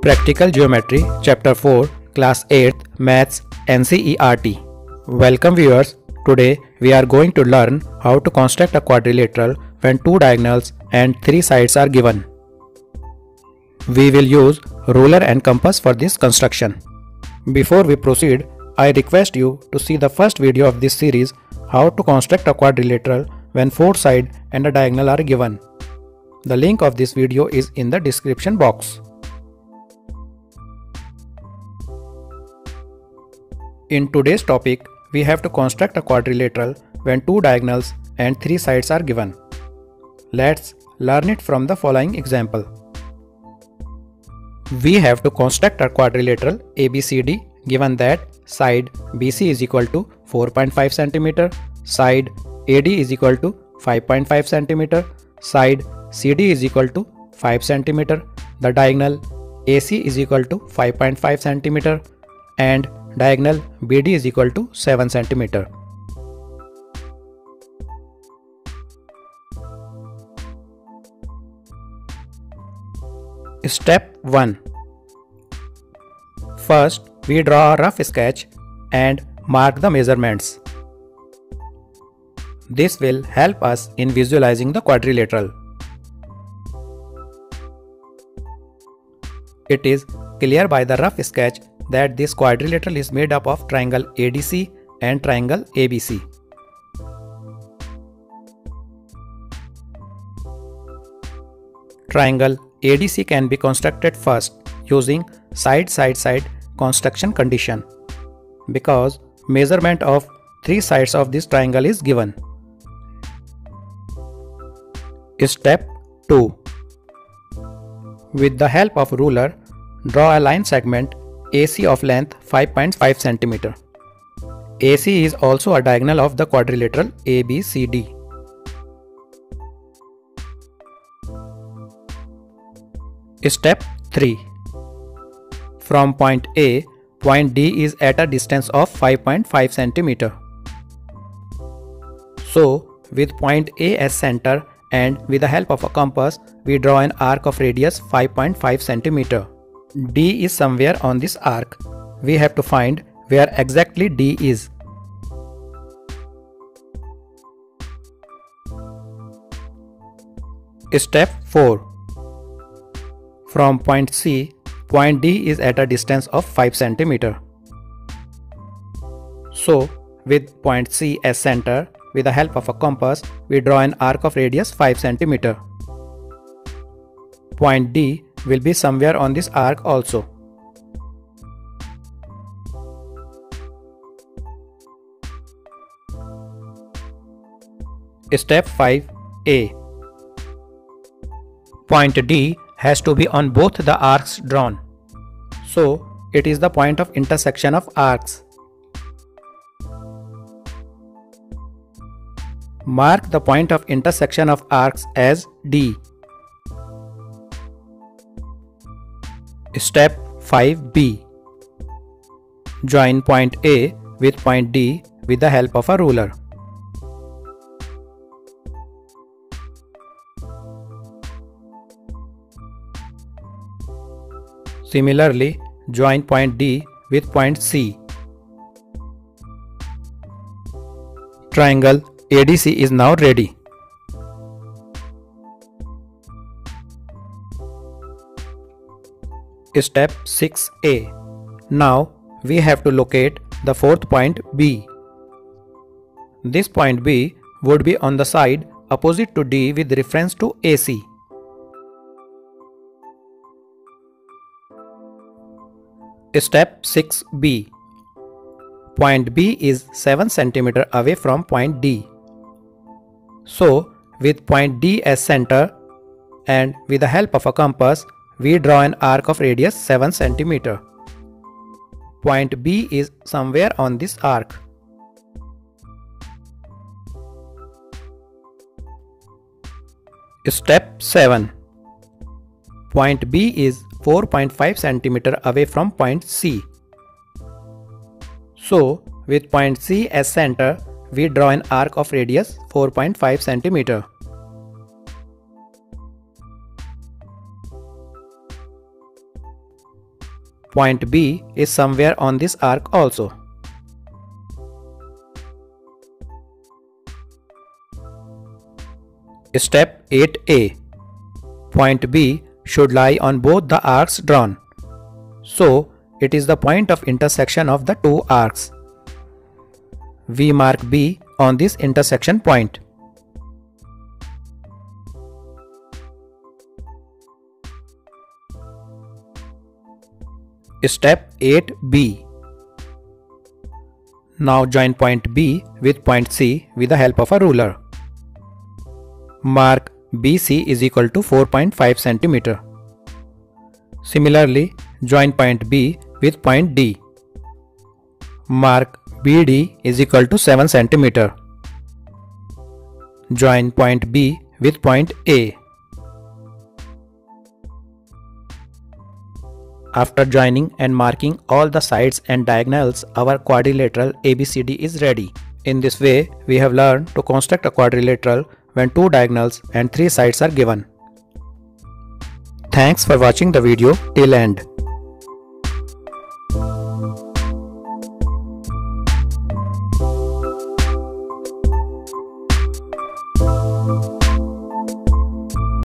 Practical Geometry Chapter 4 Class 8 Maths NCERT. Welcome viewers. Today we are going to learn how to construct a quadrilateral when two diagonals and three sides are given. We will use ruler and compass for this construction. Before we proceed, I request you to see the first video of this series, how to construct a quadrilateral when four sides and a diagonal are given. The link of this video is in the description box. In today's topic, we have to construct a quadrilateral when two diagonals and three sides are given. Let's learn it from the following example. We have to construct a quadrilateral ABCD given that side BC is equal to 4.5 cm, side AD is equal to 5.5 cm, side CD is equal to 5 cm, the diagonal AC is equal to 5.5 cm and diagonal BD is equal to 7 cm. Step 1. First, we draw a rough sketch and mark the measurements. This will help us in visualizing the quadrilateral. It is clear by the rough sketch that this quadrilateral is made up of triangle ADC and triangle ABC. Triangle ADC can be constructed first using side-side-side construction condition because measurement of three sides of this triangle is given. Step 2. With the help of ruler, draw a line segment AC of length 5.5 cm. AC is also a diagonal of the quadrilateral ABCD. Step 3. From point A, point D is at a distance of 5.5 cm. So, with point A as center and with the help of a compass, we draw an arc of radius 5.5 cm. D is somewhere on this arc. We have to find where exactly D is. Step 4. From point C, point D is at a distance of 5 cm. So, with point C as center, with the help of a compass, we draw an arc of radius 5 cm. Point D will be somewhere on this arc also. Step 5A. Point D has to be on both the arcs drawn. So, it is the point of intersection of arcs. Mark the point of intersection of arcs as D. Step 5B. Join point A with point D with the help of a ruler. Similarly, join point D with point C. Triangle ADC is now ready. Step 6A. Now we have to locate the fourth point B. This point B would be on the side opposite to D with reference to AC. Step 6B. Point B is 7 cm away from point D. So, with point D as center and with the help of a compass, we draw an arc of radius 7 cm. Point B is somewhere on this arc. Step 7. Point B is 4.5 cm away from point C. So, with point C as center, we draw an arc of radius 4.5 cm. Point B is somewhere on this arc also. Step 8a. Point B should lie on both the arcs drawn. So, it is the point of intersection of the two arcs. We mark B on this intersection point. Step 8b. Now join point B with point C with the help of a ruler. Mark BC is equal to 4.5 cm. Similarly, join point B with point D. Mark BD is equal to 7 cm. Join point B with point A. After joining and marking all the sides and diagonals, our quadrilateral ABCD is ready. In this way, we have learned to construct a quadrilateral when 2 diagonals and 3 sides are given. Thanks for watching the video till end.